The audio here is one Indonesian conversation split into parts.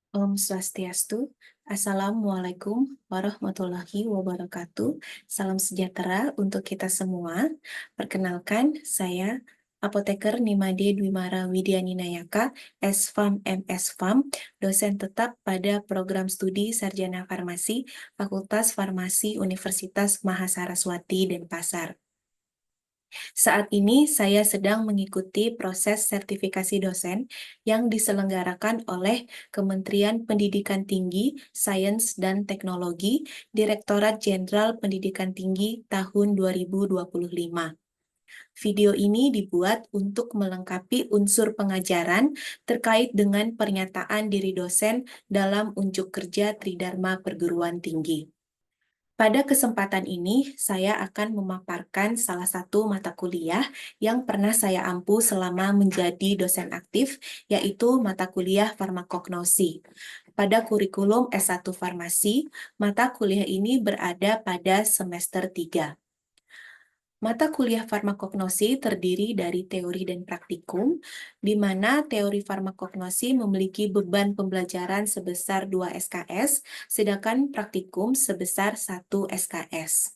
Om Swastiastu. Assalamualaikum warahmatullahi wabarakatuh. Salam sejahtera untuk kita semua. Perkenalkan, saya Apoteker Nimade Dwimara Widyaninayaka, S.Pharm MS.Pharm, dosen tetap pada program studi Sarjana Farmasi, Fakultas Farmasi Universitas Mahasaraswati Denpasar. Saat ini saya sedang mengikuti proses sertifikasi dosen yang diselenggarakan oleh Kementerian Pendidikan Tinggi, Sains dan Teknologi, Direktorat Jenderal Pendidikan Tinggi tahun 2025. Video ini dibuat untuk melengkapi unsur pengajaran terkait dengan pernyataan diri dosen dalam unjuk kerja Tridharma Perguruan Tinggi. Pada kesempatan ini, saya akan memaparkan salah satu mata kuliah yang pernah saya ampu selama menjadi dosen aktif, yaitu mata kuliah farmakognosi. Pada kurikulum S1 Farmasi, mata kuliah ini berada pada semester 3. Mata kuliah farmakognosi terdiri dari teori dan praktikum, di mana teori farmakognosi memiliki beban pembelajaran sebesar 2 SKS, sedangkan praktikum sebesar 1 SKS.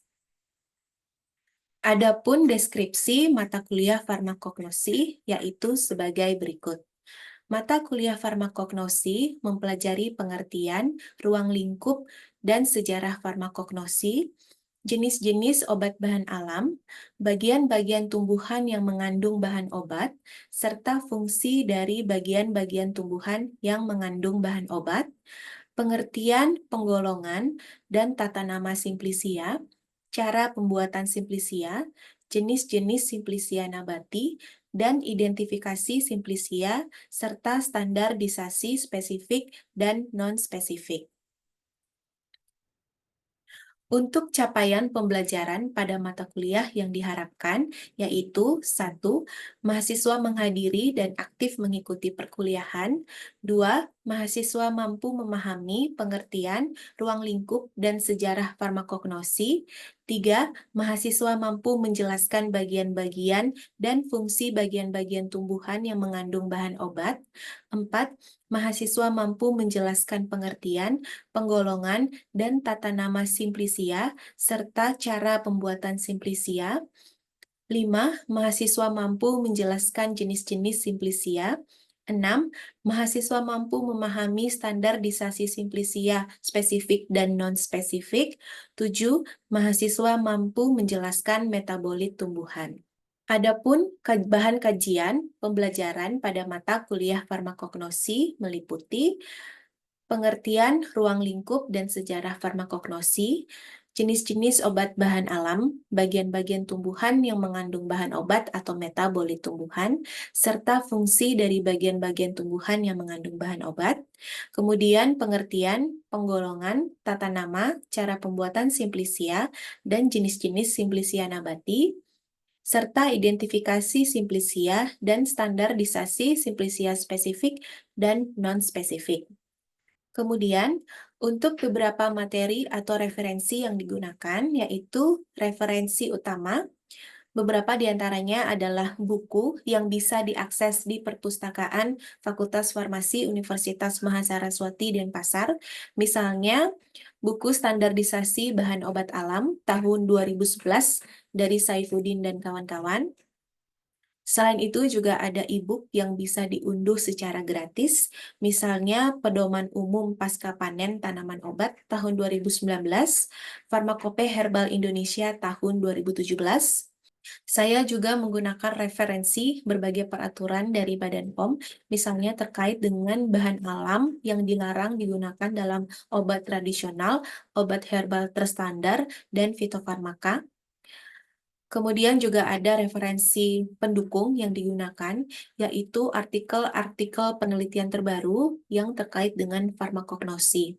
Adapun deskripsi mata kuliah farmakognosi yaitu sebagai berikut. Mata kuliah farmakognosi mempelajari pengertian, ruang lingkup, dan sejarah farmakognosi, jenis-jenis obat bahan alam, bagian-bagian tumbuhan yang mengandung bahan obat, serta fungsi dari bagian-bagian tumbuhan yang mengandung bahan obat, pengertian, penggolongan, dan tata nama simplisia, cara pembuatan simplisia, jenis-jenis simplisia nabati, dan identifikasi simplisia, serta standarisasi spesifik dan non-spesifik. Untuk capaian pembelajaran pada mata kuliah yang diharapkan, yaitu 1. Mahasiswa menghadiri dan aktif mengikuti perkuliahan. 2. Mahasiswa mampu memahami pengertian, ruang lingkup, dan sejarah farmakognosi. 3. Mahasiswa mampu menjelaskan bagian-bagian dan fungsi bagian-bagian tumbuhan yang mengandung bahan obat. 4. Mahasiswa mampu menjelaskan pengertian, penggolongan, dan tata nama simplisia, serta cara pembuatan simplisia. 5. Mahasiswa mampu menjelaskan jenis-jenis simplisia. 6. Mahasiswa mampu memahami standarisasi simplisia spesifik dan non-spesifik. 7. Mahasiswa mampu menjelaskan metabolit tumbuhan. Adapun bahan kajian pembelajaran pada mata kuliah farmakognosi meliputi pengertian ruang lingkup dan sejarah farmakognosi, jenis-jenis obat bahan alam, bagian-bagian tumbuhan yang mengandung bahan obat atau metabolit tumbuhan, serta fungsi dari bagian-bagian tumbuhan yang mengandung bahan obat, kemudian pengertian, penggolongan, tata nama, cara pembuatan simplisia, dan jenis-jenis simplisia nabati, serta identifikasi simplisia dan standarisasi simplisia spesifik dan non-spesifik. Kemudian, untuk beberapa materi atau referensi yang digunakan, yaitu referensi utama, beberapa di antaranya adalah buku yang bisa diakses di perpustakaan Fakultas Farmasi Universitas Mahasaraswati Denpasar, misalnya buku standarisasi bahan obat alam tahun 2011 dari Saifuddin dan kawan-kawan. Selain itu juga ada e-book yang bisa diunduh secara gratis, misalnya Pedoman Umum Pasca Panen Tanaman Obat tahun 2019, Farmakope Herbal Indonesia tahun 2017. Saya juga menggunakan referensi berbagai peraturan dari Badan POM, misalnya terkait dengan bahan alam yang dilarang digunakan dalam obat tradisional, obat herbal terstandar, dan fitofarmaka. Kemudian juga ada referensi pendukung yang digunakan, yaitu artikel-artikel penelitian terbaru yang terkait dengan farmakognosi.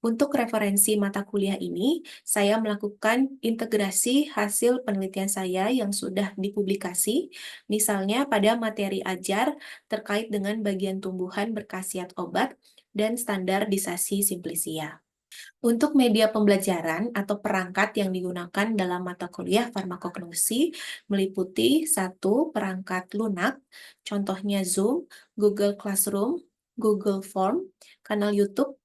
Untuk referensi mata kuliah ini, saya melakukan integrasi hasil penelitian saya yang sudah dipublikasi, misalnya pada materi ajar terkait dengan bagian tumbuhan berkhasiat obat dan standarisasi simplisia. Untuk media pembelajaran atau perangkat yang digunakan dalam mata kuliah farmakognosi meliputi 1. Perangkat lunak, contohnya Zoom, Google Classroom, Google Form, kanal YouTube,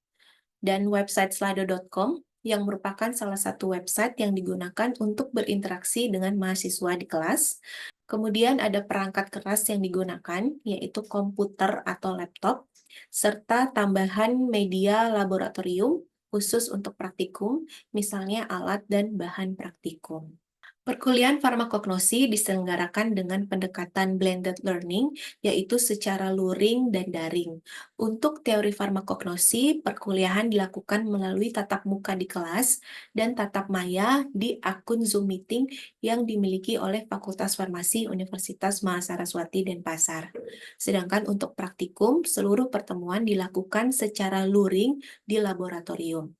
dan website slido.com yang merupakan salah satu website yang digunakan untuk berinteraksi dengan mahasiswa di kelas. Kemudian ada perangkat keras yang digunakan, yaitu komputer atau laptop, serta tambahan media laboratorium khusus untuk praktikum, misalnya alat dan bahan praktikum. Perkuliahan farmakognosi diselenggarakan dengan pendekatan blended learning, yaitu secara luring dan daring. Untuk teori farmakognosi, perkuliahan dilakukan melalui tatap muka di kelas dan tatap maya di akun Zoom Meeting yang dimiliki oleh Fakultas Farmasi Universitas Mahasaraswati Denpasar. Sedangkan untuk praktikum, seluruh pertemuan dilakukan secara luring di laboratorium.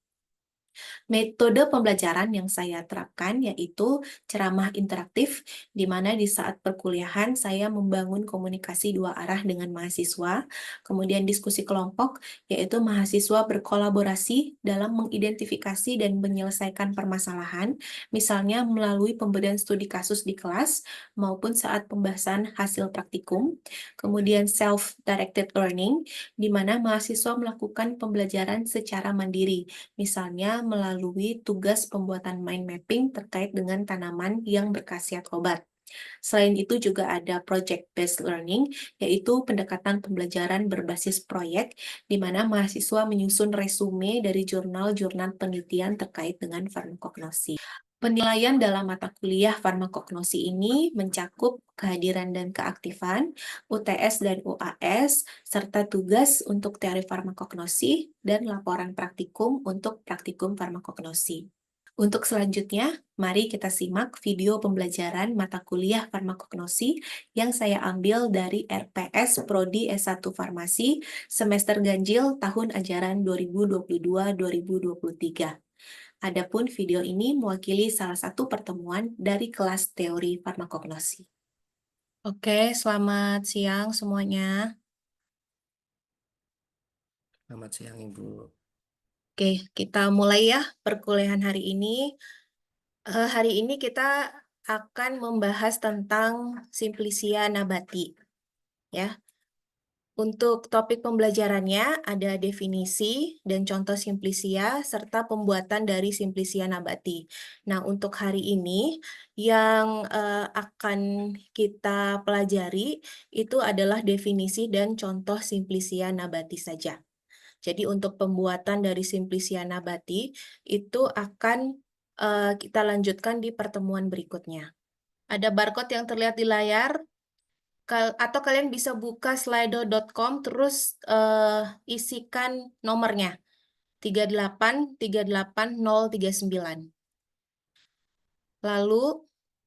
Metode pembelajaran yang saya terapkan yaitu ceramah interaktif, di mana di saat perkuliahan saya membangun komunikasi dua arah dengan mahasiswa, kemudian diskusi kelompok, yaitu mahasiswa berkolaborasi dalam mengidentifikasi dan menyelesaikan permasalahan, misalnya melalui pemberian studi kasus di kelas maupun saat pembahasan hasil praktikum. Kemudian self-directed learning, di mana mahasiswa melakukan pembelajaran secara mandiri, misalnya melalui tugas pembuatan mind mapping terkait dengan tanaman yang berkhasiat obat. Selain itu juga ada project-based learning, yaitu pendekatan pembelajaran berbasis proyek, di mana mahasiswa menyusun resume dari jurnal-jurnal penelitian terkait dengan farmakognosi. Penilaian dalam mata kuliah farmakognosi ini mencakup kehadiran dan keaktifan, UTS dan UAS, serta tugas untuk teori farmakognosi, dan laporan praktikum untuk praktikum farmakognosi. Untuk selanjutnya, mari kita simak video pembelajaran mata kuliah farmakognosi yang saya ambil dari RPS Prodi S1 Farmasi semester ganjil tahun ajaran 2022-2023. Adapun video ini mewakili salah satu pertemuan dari kelas teori farmakognosi. Oke, selamat siang semuanya. Selamat siang, Ibu. Oke, kita mulai ya perkuliahan hari ini. Hari ini kita akan membahas tentang Simplicia nabati. Ya, untuk topik pembelajarannya ada definisi dan contoh Simplicia serta pembuatan dari Simplicia nabati. Nah, untuk hari ini yang akan kita pelajari itu adalah definisi dan contoh Simplicia nabati saja. Jadi untuk pembuatan dari Simplicia nabati itu akan kita lanjutkan di pertemuan berikutnya. Ada barcode yang terlihat di layar. Atau kalian bisa buka slido.com terus isikan nomornya 3838039. Lalu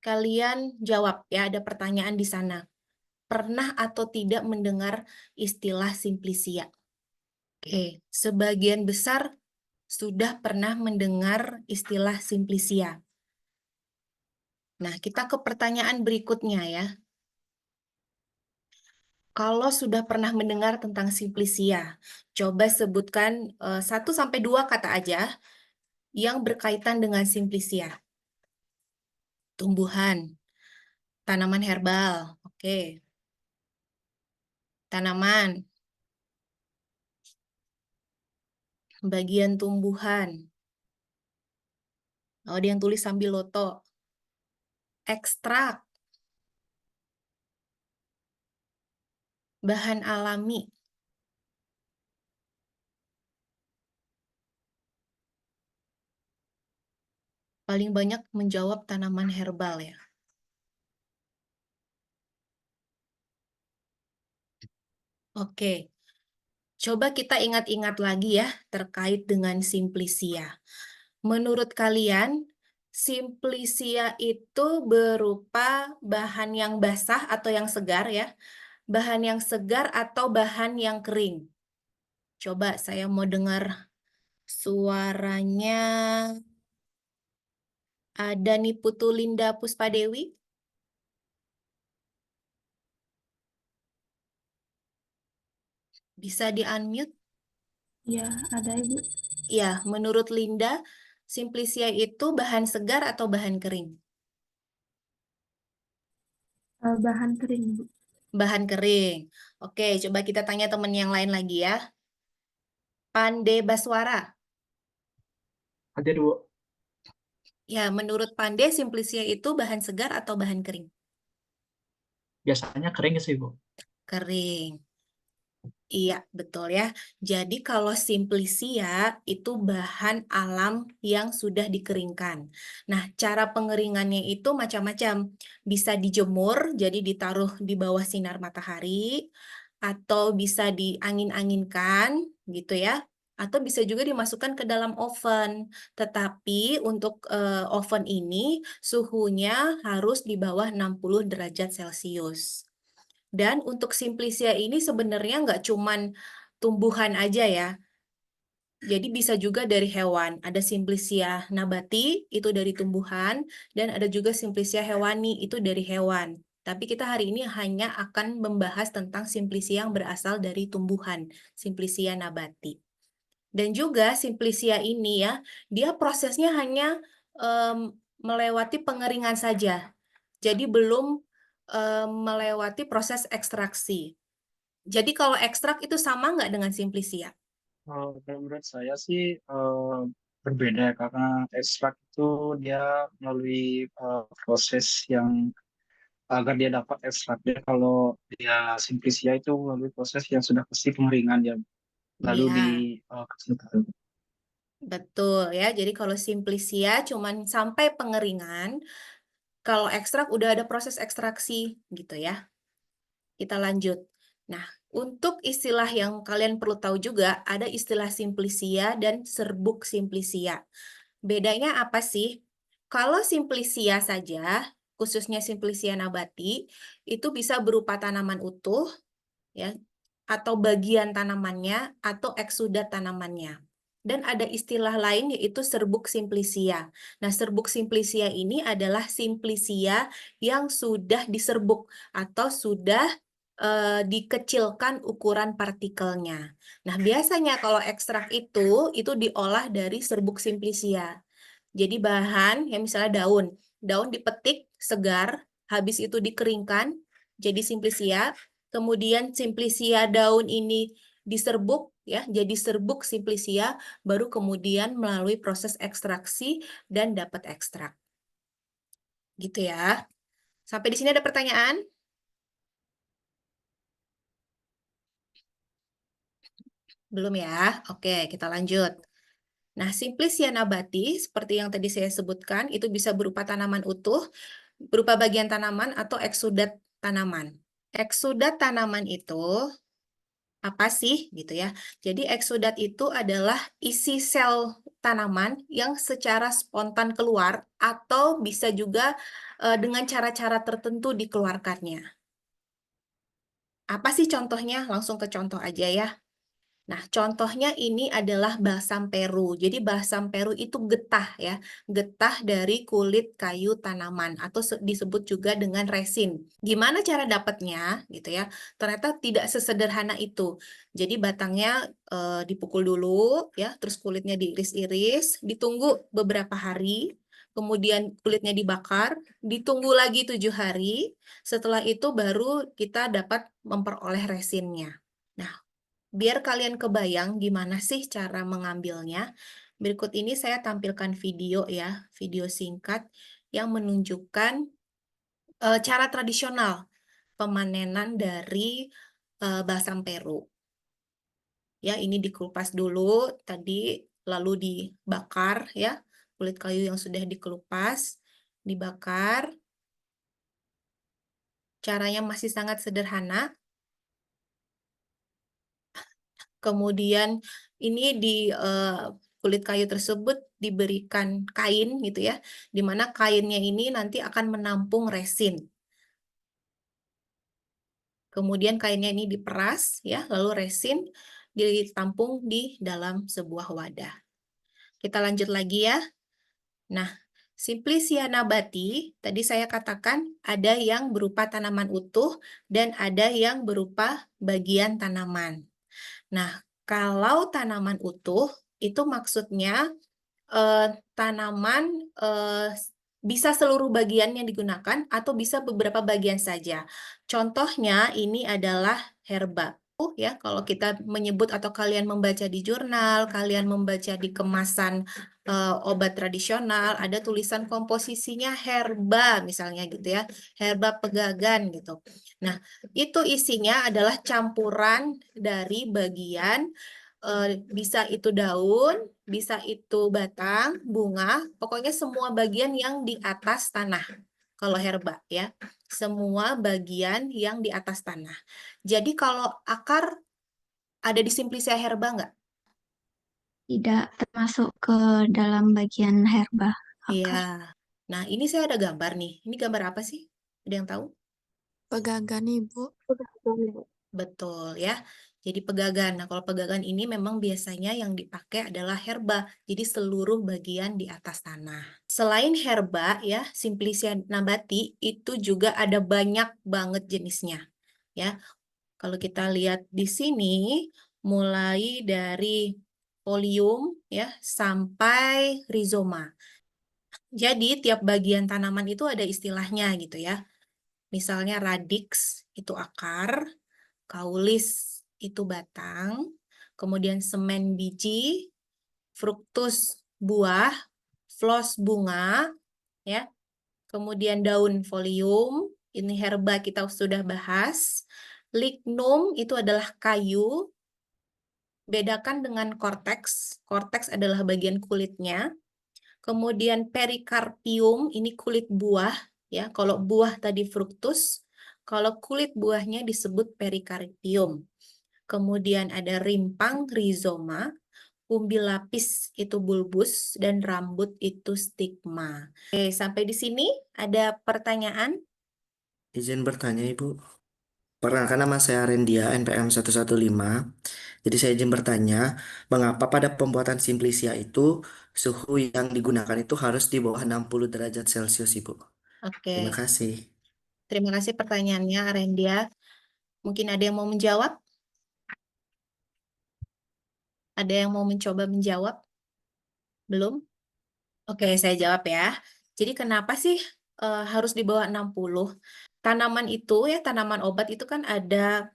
kalian jawab ya, ada pertanyaan di sana. Pernah atau tidak mendengar istilah Simplicia? Oke, sebagian besar sudah pernah mendengar istilah Simplicia. Nah, kita ke pertanyaan berikutnya ya. Kalau sudah pernah mendengar tentang Simplicia, coba sebutkan 1-2 kata aja yang berkaitan dengan Simplicia. Tumbuhan, tanaman herbal, oke. Tanaman, bagian tumbuhan. Oh, dia yang tulis sambil loto. Ekstrak, bahan alami. Paling banyak menjawab tanaman herbal ya. Oke, coba kita ingat-ingat lagi ya terkait dengan Simplicia. Menurut kalian, Simplicia itu berupa bahan yang basah atau yang segar ya? Bahan yang segar atau bahan yang kering? Coba saya mau dengar suaranya. Ada nih Putu Linda Puspadewi. Bisa di-unmute? Ya, ada Ibu. Ya, menurut Linda, Simplicia itu bahan segar atau bahan kering? Bahan kering, Bu. Bahan kering. Oke, coba kita tanya temen yang lain lagi ya. Pande Baswara. Ada Bu. Ya, menurut Pande, Simplicia itu bahan segar atau bahan kering? Biasanya kering sih Bu. Kering. Iya, betul ya. Jadi kalau Simplicia itu bahan alam yang sudah dikeringkan. Nah, cara pengeringannya itu macam-macam. Bisa dijemur, jadi ditaruh di bawah sinar matahari, atau bisa diangin-anginkan, gitu ya. Atau bisa juga dimasukkan ke dalam oven. Tetapi untuk oven ini suhunya harus di bawah 60 derajat Celcius. Dan untuk Simplicia ini sebenarnya nggak cuman tumbuhan aja ya. Jadi bisa juga dari hewan. Ada Simplicia nabati, itu dari tumbuhan. Dan ada juga Simplicia hewani, itu dari hewan. Tapi kita hari ini hanya akan membahas tentang Simplicia yang berasal dari tumbuhan. Simplicia nabati. Dan juga Simplicia ini ya, dia prosesnya hanya melewati pengeringan saja. Jadi belum melewati proses ekstraksi. Jadi kalau ekstrak itu sama nggak dengan Simplicia? Kalau menurut saya sih berbeda ya, karena ekstrak itu dia melalui proses yang agar dia dapat ekstraknya. Kalau dia simplicia itu melalui proses yang sudah pasti pengeringan ya, lalu Iya, dikecilkan. betul ya. Jadi kalau Simplicia cuman sampai pengeringan, kalau ekstrak udah ada proses ekstraksi gitu ya. Kita lanjut. Nah, untuk istilah yang kalian perlu tahu juga, ada istilah Simplicia dan serbuk Simplicia. Bedanya apa sih? Kalau Simplicia saja, khususnya Simplicia nabati, itu bisa berupa tanaman utuh, ya, atau bagian tanamannya, atau eksudat tanamannya. Dan ada istilah lain yaitu serbuk Simplicia. Nah, serbuk Simplicia ini adalah Simplicia yang sudah diserbuk atau sudah dikecilkan ukuran partikelnya. Nah, biasanya kalau ekstrak itu diolah dari serbuk Simplicia. Jadi bahan, ya misalnya daun. Daun dipetik segar, habis itu dikeringkan, jadi Simplicia. Kemudian Simplicia daun ini diserbuk, ya, jadi serbuk Simplicia, baru kemudian melalui proses ekstraksi dan dapat ekstrak. Gitu ya. Sampai di sini ada pertanyaan? Belum ya? Oke, kita lanjut. Nah, Simplicia nabati, seperti yang tadi saya sebutkan, itu bisa berupa tanaman utuh, berupa bagian tanaman, atau eksudat tanaman. Eksudat tanaman itu apa sih gitu ya? Jadi eksudat itu adalah isi sel tanaman yang secara spontan keluar atau bisa juga dengan cara-cara tertentu dikeluarkannya. Apa sih contohnya? Langsung ke contoh aja ya. Nah, contohnya ini adalah balsam peru. Jadi balsam peru itu getah ya, getah dari kulit kayu tanaman atau disebut juga dengan resin. Gimana cara dapatnya gitu ya? Ternyata tidak sesederhana itu. Jadi batangnya dipukul dulu ya, terus kulitnya diiris-iris, ditunggu beberapa hari. Kemudian kulitnya dibakar, ditunggu lagi 7 hari. Setelah itu baru kita dapat memperoleh resinnya. Nah, biar kalian kebayang gimana sih cara mengambilnya, berikut ini saya tampilkan video ya, video singkat yang menunjukkan cara tradisional pemanenan dari balsam peru. Ya, ini dikupas dulu tadi, lalu dibakar ya, kulit kayu yang sudah dikelupas, dibakar. Caranya masih sangat sederhana. Kemudian ini di kulit kayu tersebut diberikan kain gitu ya, di mana kainnya ini nanti akan menampung resin. Kemudian kainnya ini diperas ya, lalu resin ditampung di dalam sebuah wadah. Kita lanjut lagi ya. Nah, Simplicia nabati, tadi saya katakan ada yang berupa tanaman utuh dan ada yang berupa bagian tanaman. Nah, kalau tanaman utuh, itu maksudnya tanaman bisa seluruh bagiannya digunakan atau bisa beberapa bagian saja. Contohnya ini adalah herba. Ya, kalau kita menyebut atau kalian membaca di jurnal, kalian membaca di kemasan obat tradisional, ada tulisan komposisinya herba misalnya gitu ya, herba pegagan gitu. Nah, itu isinya adalah campuran dari bagian bisa itu daun, bisa itu batang, bunga, pokoknya semua bagian yang di atas tanah. Kalau herba ya, semua bagian yang di atas tanah. Jadi kalau akar ada di Simplicia herba nggak? Tidak termasuk ke dalam bagian herba Iya. akar. Nah, ini saya ada gambar nih. Ini gambar apa sih? Ada yang tahu? Pegagan Ibu. Betul ya. Jadi pegagan. Nah, kalau pegagan ini memang biasanya yang dipakai adalah herba. Jadi seluruh bagian di atas tanah. Selain herba ya, Simplicia nabati itu juga ada banyak banget jenisnya. Ya. Kalau kita lihat di sini mulai dari folium ya sampai rizoma. Jadi tiap bagian tanaman itu ada istilahnya gitu ya. Misalnya radix itu akar, kaulis itu batang, kemudian semen biji, fruktus buah, flos bunga, ya. Kemudian daun folium, ini herba kita sudah bahas. Lignum itu adalah kayu, bedakan dengan korteks. Korteks adalah bagian kulitnya. Kemudian perikarpium, ini kulit buah, ya. Kalau buah tadi fruktus, kalau kulit buahnya disebut perikarpium. Kemudian ada rimpang, rizoma, umbil lapis itu bulbus, dan rambut itu stigma. Oke, sampai di sini ada pertanyaan? Izin bertanya Ibu. Perkenalkan nama saya Rendia, NPM 115. Jadi saya izin bertanya, mengapa pada pembuatan Simplicia itu suhu yang digunakan itu harus di bawah 60 derajat Celcius, Ibu? Terima Oke, kasih. terima kasih pertanyaannya, Arendia. Mungkin ada yang mau menjawab? Ada yang mau mencoba menjawab? Belum? Oke, saya jawab ya. Jadi kenapa sih harus di bawah 60? Tanaman itu ya, tanaman obat itu kan ada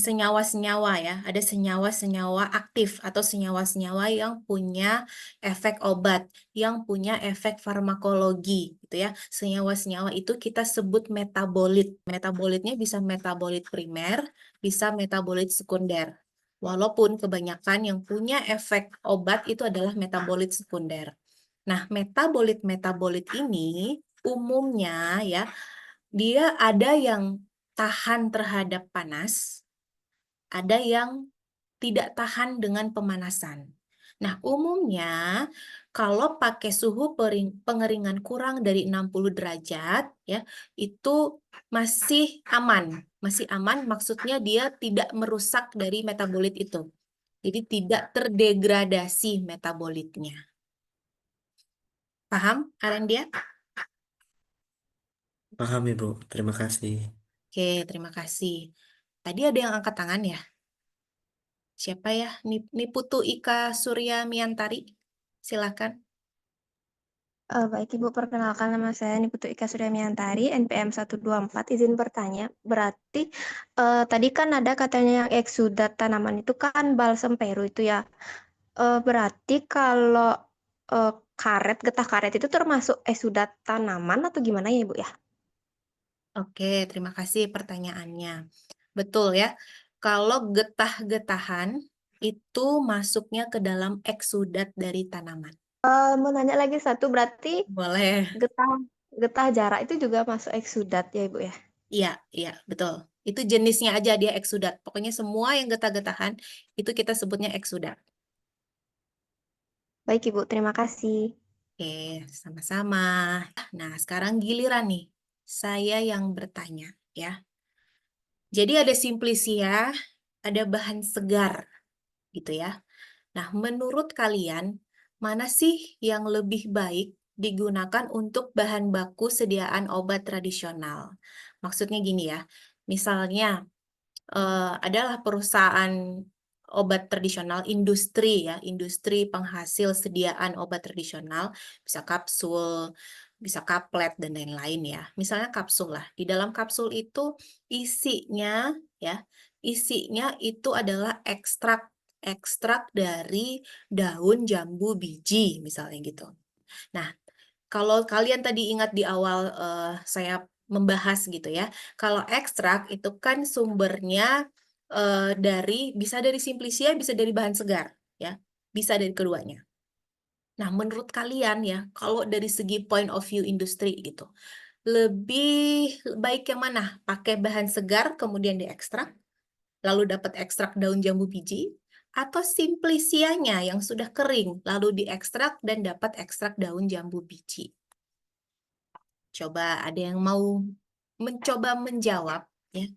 senyawa-senyawa ya. Ada senyawa-senyawa aktif atau senyawa-senyawa yang punya efek obat, yang punya efek farmakologi gitu ya. Senyawa-senyawa itu kita sebut metabolit. Metabolitnya bisa metabolit primer, bisa metabolit sekunder. Walaupun kebanyakan yang punya efek obat itu adalah metabolit sekunder. Nah, metabolit-metabolit ini umumnya ya, dia ada yang tahan terhadap panas, ada yang tidak tahan dengan pemanasan. Nah, umumnya kalau pakai suhu pengeringan kurang dari 60 derajat ya, itu masih aman. Masih aman maksudnya dia tidak merusak dari metabolit itu. Jadi tidak terdegradasi metabolitnya. Paham, Arendia? Paham Ibu, terima kasih. Oke, terima kasih. Tadi ada yang angkat tangan ya? Siapa ya? Niputu Ika Surya Miantari. Silakan. Baik Ibu, perkenalkan nama saya Niputu Ika Suryamiantari, NPM 124. Izin bertanya, berarti tadi kan ada katanya yang eksudat tanaman itu kan balsam Peru itu ya. Berarti kalau karet, getah karet itu termasuk eksudat tanaman atau gimana ya Ibu ya? Oke, terima kasih pertanyaannya. Betul ya. Kalau getah-getahan itu masuknya ke dalam eksudat dari tanaman. Mau nanya lagi satu, berarti Boleh. getah getah jarak itu juga masuk eksudat ya Ibu ya? Iya, iya, betul. Itu jenisnya aja dia eksudat. Pokoknya semua yang getah-getahan itu kita sebutnya eksudat. Baik Ibu, terima kasih. Oke, sama-sama. Nah, sekarang giliran nih. Saya yang bertanya ya. Jadi ada Simplicia, ada bahan segar gitu ya. Nah, menurut kalian mana sih yang lebih baik digunakan untuk bahan baku sediaan obat tradisional? Maksudnya gini ya. Misalnya adalah perusahaan obat tradisional, industri ya, industri penghasil sediaan obat tradisional, bisa kapsul, bisa kaplet dan lain-lain ya. Misalnya kapsul lah. Di dalam kapsul itu isinya ya, isinya itu adalah ekstrak dari daun jambu biji, misalnya gitu. Nah, kalau kalian tadi ingat di awal saya membahas gitu ya, kalau ekstrak itu kan sumbernya bisa dari simplisia, bisa dari bahan segar, ya, bisa dari keduanya. Nah, menurut kalian ya, kalau dari segi point of view industri gitu, lebih baik yang mana? Pakai bahan segar kemudian diekstrak, lalu dapat ekstrak daun jambu biji, atau simplisianya yang sudah kering, lalu diekstrak dan dapat ekstrak daun jambu biji? Coba ada yang mau mencoba menjawab ya.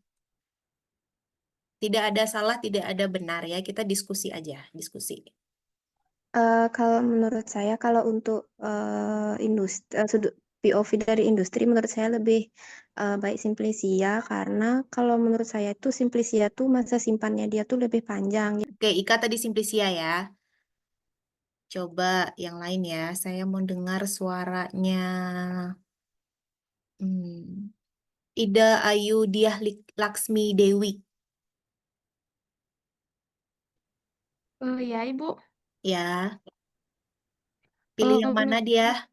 Tidak ada salah, tidak ada benar ya. Kita diskusi aja, diskusi. Kalau menurut saya, kalau untuk sudut POV dari industri, menurut saya lebih baik Simplisia, karena kalau menurut saya itu Simplisia tuh masa simpannya dia tuh lebih panjang. Oke, Ika tadi Simplisia ya. Coba yang lain ya. Saya mau dengar suaranya. Ida Ayu Diah Laksmi Dewi. Ya, Ibu. Ya. Pilih yang mana dia?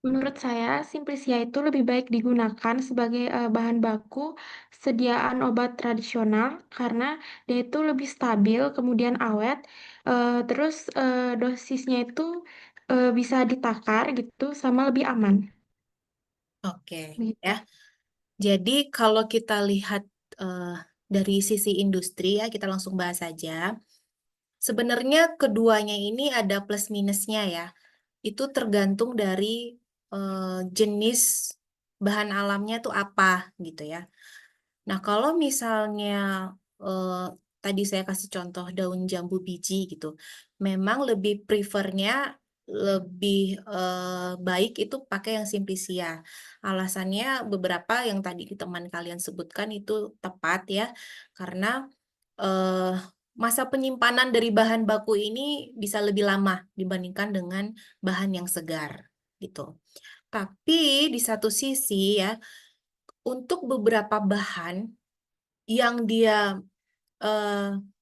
Menurut saya, Simplisia itu lebih baik digunakan sebagai bahan baku sediaan obat tradisional karena dia itu lebih stabil, kemudian awet, terus dosisnya itu bisa ditakar gitu, sama lebih aman. Oke, Begitu. ya. Jadi kalau kita lihat dari sisi industri ya, kita langsung bahas saja. Sebenarnya keduanya ini ada plus minusnya ya. Itu tergantung dari jenis bahan alamnya tuh apa gitu ya. Nah, kalau misalnya tadi saya kasih contoh daun jambu biji gitu, memang lebih prefernya lebih baik itu pakai yang Simplisia. Alasannya beberapa yang tadi teman kalian sebutkan itu tepat ya, karena eh, masa penyimpanan dari bahan baku ini bisa lebih lama dibandingkan dengan bahan yang segar gitu. Tapi di satu sisi ya, untuk beberapa bahan yang dia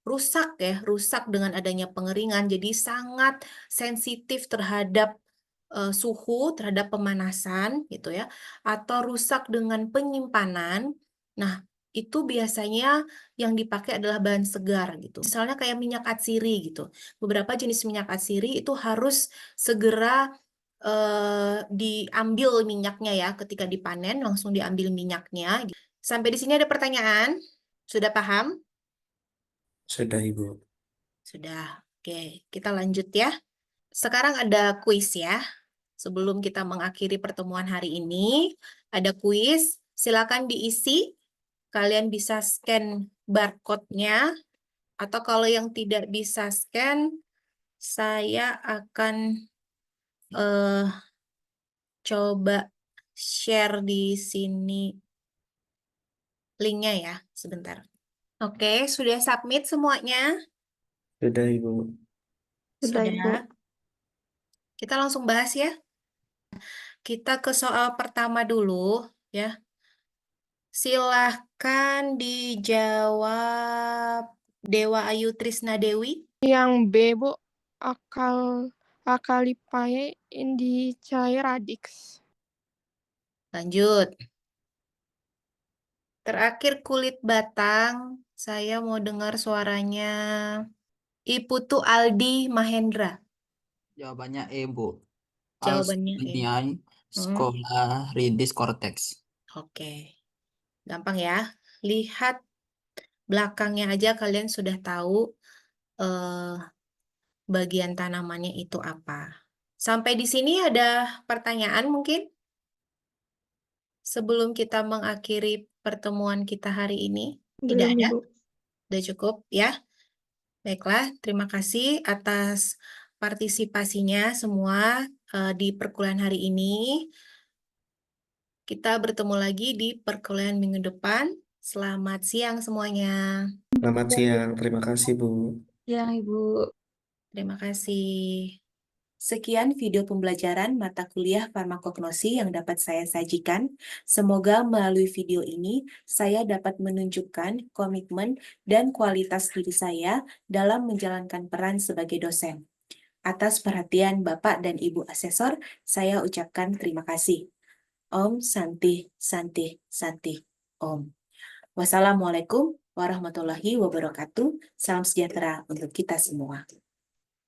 rusak dengan adanya pengeringan, jadi sangat sensitif terhadap suhu, terhadap pemanasan gitu ya, atau rusak dengan penyimpanan. Nah, itu biasanya yang dipakai adalah bahan segar gitu. Misalnya kayak minyak atsiri gitu. Beberapa jenis minyak atsiri itu harus segera diambil minyaknya ya, ketika dipanen langsung diambil minyaknya. Sampai di sini ada pertanyaan? Sudah paham? Sudah, Ibu. Sudah. Oke, kita lanjut ya. Sekarang ada kuis ya. Sebelum kita mengakhiri pertemuan hari ini, ada kuis. Silakan diisi. Kalian bisa scan barcode-nya. Atau kalau yang tidak bisa scan, saya akan coba share di sini linknya ya. Sebentar. Oke, sudah submit semuanya? Sudah, Ibu. Sudah, Ibu. Kita langsung bahas ya. Kita ke soal pertama dulu ya. Silahkan dijawab Dewa Ayu Trisna Dewi. Yang B, Bu. Akalipae indicae-radix. Lanjut. Terakhir kulit batang. Saya mau dengar suaranya. Iputu Aldi Mahendra. Jawabannya E, Bu. Jawabannya E. Alsiniae Scholaridis cortex. Oke. Gampang ya. Lihat belakangnya aja kalian sudah tahu bagian tanamannya itu apa. Sampai di sini ada pertanyaan mungkin? Sebelum kita mengakhiri pertemuan kita hari ini? Tidak Belum, ada? Ibu. Sudah cukup ya? Baiklah, terima kasih atas partisipasinya semua di perkuliahan hari ini. Kita bertemu lagi di perkuliahan minggu depan. Selamat siang semuanya. Selamat siang. Terima kasih, Bu. Ya, Ibu. Terima kasih. Sekian video pembelajaran mata kuliah farmakognosi yang dapat saya sajikan. Semoga melalui video ini saya dapat menunjukkan komitmen dan kualitas diri saya dalam menjalankan peran sebagai dosen. Atas perhatian Bapak dan Ibu asesor, saya ucapkan terima kasih. Om Santi Santi Santi Om. Wassalamualaikum warahmatullahi wabarakatuh. Salam sejahtera untuk kita semua.